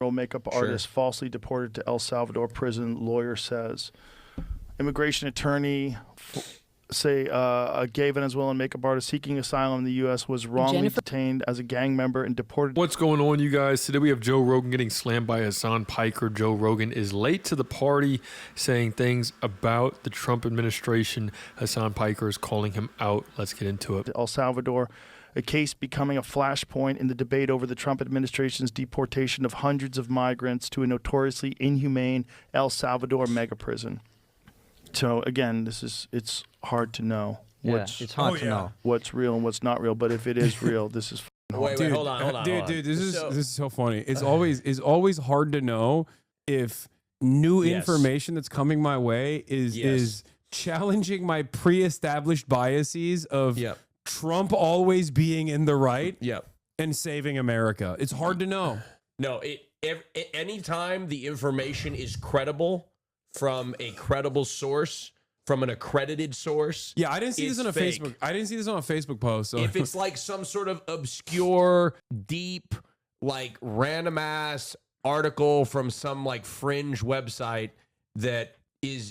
makeup artist falsely deported to El Salvador prison, lawyer says. Immigration attorney a gay Venezuelan makeup artist seeking asylum in the U.S. was wrongly detained as a gang member and deported. What's going on, you guys? Today we have Joe Rogan getting slammed by Hasan Piker. Joe Rogan is late to the party, saying things about the Trump administration. Hasan Piker is calling him out. Let's get into it. El Salvador, a case becoming a flashpoint in the debate over the Trump administration's deportation of hundreds of migrants to a notoriously inhumane El Salvador mega prison. So again, it's hard to know it's hard to know what's real and what's not real. But if it is real, this is wait, hold on. Dude, this is so funny. It's always hard to know if new information that's coming my way is challenging my pre-established biases of Trump always being in the right and saving America. It's hard to know. No, anytime the information is credible from a credible source, from an accredited source. Yeah, I didn't see this on a Facebook. I didn't see this on a Facebook post. So. If it's like some sort of obscure, deep, like random ass article from some like fringe website that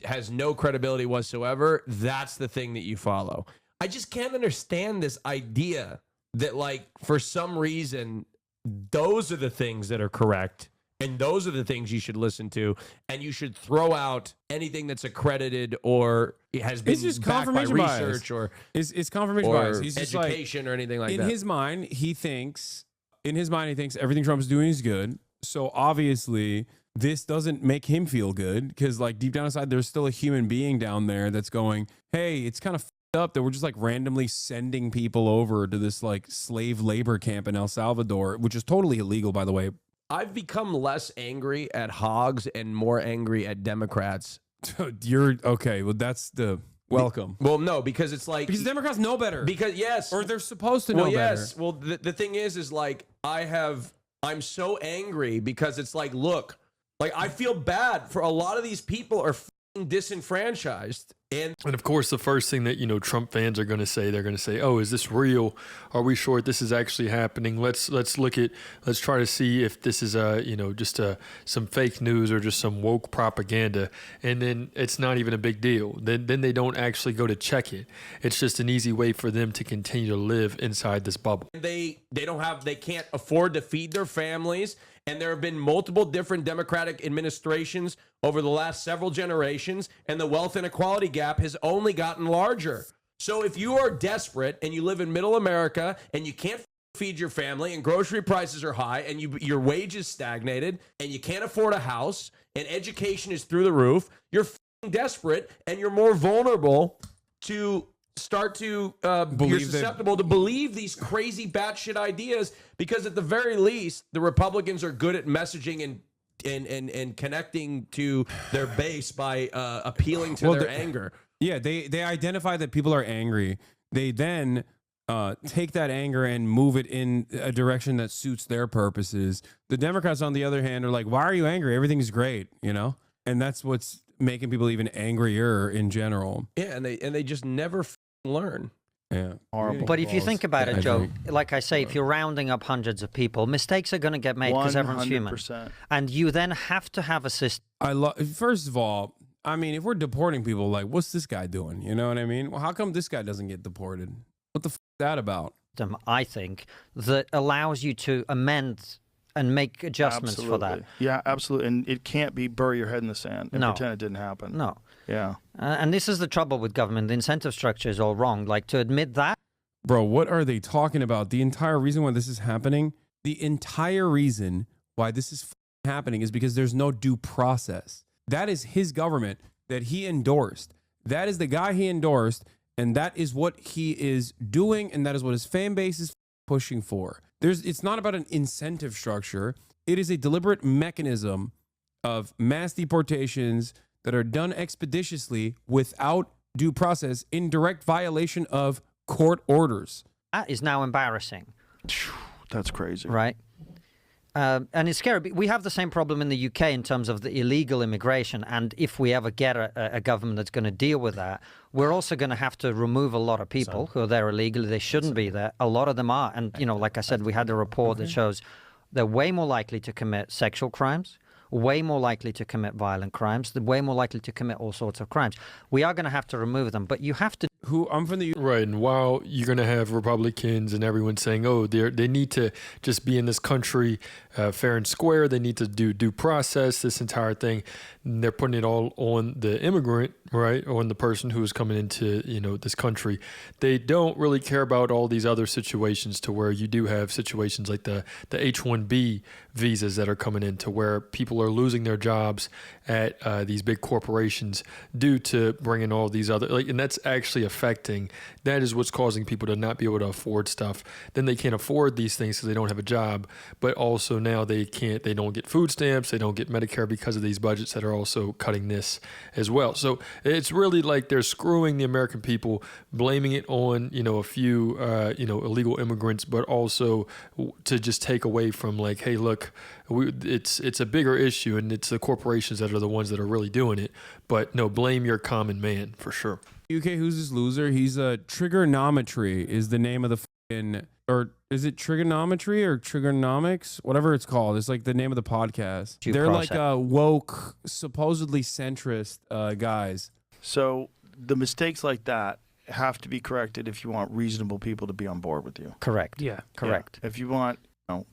has no credibility whatsoever, that's the thing that you follow. I just can't understand this idea that like for some reason those are the things that are correct. And those are the things you should listen to, and you should throw out anything that's accredited or has been backed by research or it's confirmation bias. He's education or anything like that. In his mind, he thinks everything Trump's doing is good. So obviously, this doesn't make him feel good because, like, deep down inside, there's still a human being down there that's going, "Hey, it's kind of f***ed up that we're just like randomly sending people over to this like slave labor camp in El Salvador, which is totally illegal, by the way." I've become less angry at hogs and more angry at Democrats. You're okay. Well, that's the welcome. Well, no, because it's like because Democrats know better. Because or they're supposed to know better. Well, the thing is like I'm so angry because it's like, look, like I feel bad for a lot of these people are disenfranchised. And of course, the first thing that, Trump fans are going to say, they're going to say, oh, is this real? Are we sure this is actually happening? Let's try to see if this is, just some fake news or just some woke propaganda. And then it's not even a big deal. Then they don't actually go to check it. It's just an easy way for them to continue to live inside this bubble. They can't afford to feed their families. And there have been multiple different Democratic administrations over the last several generations, and the wealth inequality gap has only gotten larger. So if you are desperate and you live in middle America and you can't feed your family and grocery prices are high and your wages stagnated and you can't afford a house and education is through the roof, you're desperate and you're more vulnerable to start to you're susceptible to believe these crazy batshit ideas because at the very least the Republicans are good at messaging and connecting to their base by appealing to their anger. Yeah, they identify that people are angry. They then take that anger and move it in a direction that suits their purposes. The Democrats, on the other hand, are like, "Why are you angry? Everything's great," and that's what's making people even angrier in general. Yeah, and they just never learn. Yeah, horrible. But if you think about it, Joe, like I say, if you're rounding up hundreds of people, mistakes are going to get made because everyone's human. And you then have to have a system. First of all, I mean, if we're deporting people, like, what's this guy doing? You know what I mean? Well, how come this guy doesn't get deported? What the f is that about? I think that allows you to amend and make adjustments for that. Yeah, absolutely. And it can't be bury your head in the sand and pretend it didn't happen. No. Yeah. And this is the trouble with government. The incentive structure is all wrong. Like, to admit that. Bro, what are they talking about? The entire reason why this is happening, happening is because there's no due process. That is his government that he endorsed. That is the guy he endorsed, and that is what he is doing, and that is what his fan base is pushing for. It's not about an incentive structure. It is a deliberate mechanism of mass deportations that are done expeditiously without due process in direct violation of court orders. That is now embarrassing. That's crazy. Right? And it's scary. We have the same problem in the UK in terms of the illegal immigration. And if we ever get a government that's going to deal with that, we're also going to have to remove a lot of people who are there illegally. They shouldn't be there. A lot of them are. And, like I said, we had a report that shows they're way more likely to commit sexual crimes, way more likely to commit violent crimes, they're way more likely to commit all sorts of crimes. We are going to have to remove them, but you have to. I'm from the Right, and while you're going to have Republicans and everyone saying, oh, they need to just be in this country fair and square, they need to do due process, this entire thing, and they're putting it all on the immigrant, right, on the person who is coming into, this country. They don't really care about all these other situations to where you do have situations like the H-1B visas that are coming in to where people are losing their jobs at these big corporations due to bringing all these other, and that's actually affecting, that is what's causing people to not be able to afford stuff. Then they can't afford these things because they don't have a job, but also now they don't get food stamps, they don't get Medicare because of these budgets that are also cutting this as well. So it's really like they're screwing the American people, blaming it on, a few, illegal immigrants, but also to just take away from like, hey, look, it's a bigger issue and it's the corporations that are the ones that are really doing it. But no, blame your common man for sure. UK, who's this loser? He's a trigonometry is the name of the fucking, or is it trigonometry or trigonomics? Whatever it's called. It's like the name of the podcast. They're like woke, supposedly centrist guys. So the mistakes like that have to be corrected if you want reasonable people to be on board with you. Correct. Yeah. Correct. Yeah. If you want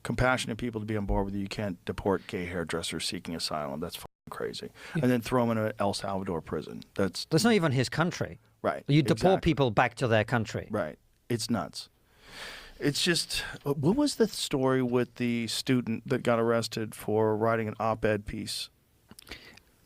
compassionate people to be on board with you, you can't deport gay hairdressers seeking asylum. That's crazy. And then throw them in an El Salvador prison. That's not even his country. Right. You deport people back to their country. Right. It's nuts. It's just, what was the story with the student that got arrested for writing an op-ed piece?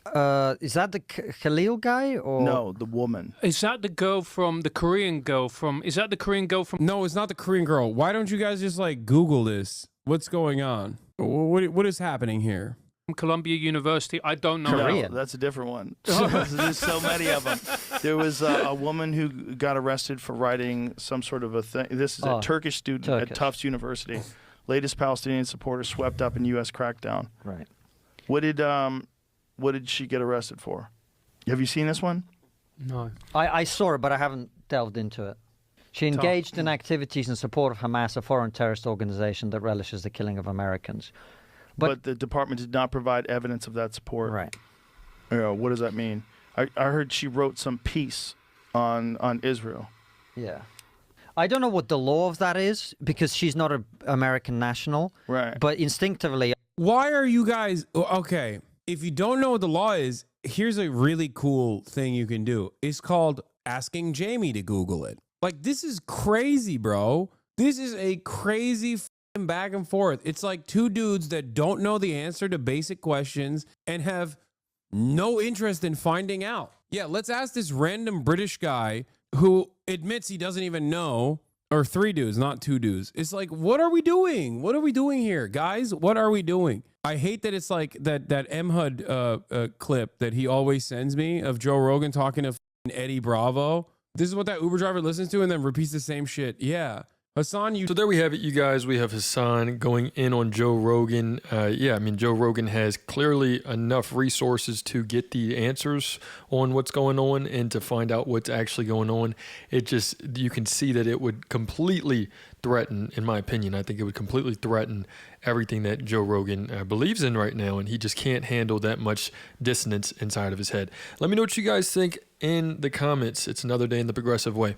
Is that the Khalil guy or No, the woman. Is that the girl from the Korean girl from? Is that the Korean girl from? No, it's not the Korean girl. Why don't you guys just like Google this? What's going on? What is happening here? Columbia University. I don't know. Korean. No, that's a different one. There's so many of them. There was a woman who got arrested for writing some sort of a thing. This is a Turkish student at Tufts University. Latest Palestinian supporter swept up in U.S. crackdown. Right. What did she get arrested for? Have you seen this one? No. I saw it, but I haven't delved into it. She engaged in activities in support of Hamas, a foreign terrorist organization that relishes the killing of Americans. But the department did not provide evidence of that support. Right. What does that mean? I heard she wrote some piece on Israel. Yeah. I don't know what the law of that is because she's not an American national. Right. But instinctively. Why are you guys okay? If you don't know what the law is, here's a really cool thing you can do. It's called asking Jamie to Google it. Like, this is crazy, bro. This is a crazy back and forth. It's like two dudes that don't know the answer to basic questions and have no interest in finding out. Yeah, let's ask this random British guy who admits he doesn't even know, or three dudes, not two dudes. It's like, what are we doing? What are we doing here, guys? What are we doing? I hate that it's like that MHUD clip that he always sends me of Joe Rogan talking to Eddie Bravo. This is what that Uber driver listens to and then repeats the same shit. Yeah. Hasan, So there we have it, you guys. We have Hasan going in on Joe Rogan. Joe Rogan has clearly enough resources to get the answers on what's going on and to find out what's actually going on. You can see that it would completely threaten, in my opinion, I think it would completely threaten everything that Joe Rogan believes in right now, and he just can't handle that much dissonance inside of his head. Let me know what you guys think in the comments. It's another day in the progressive way.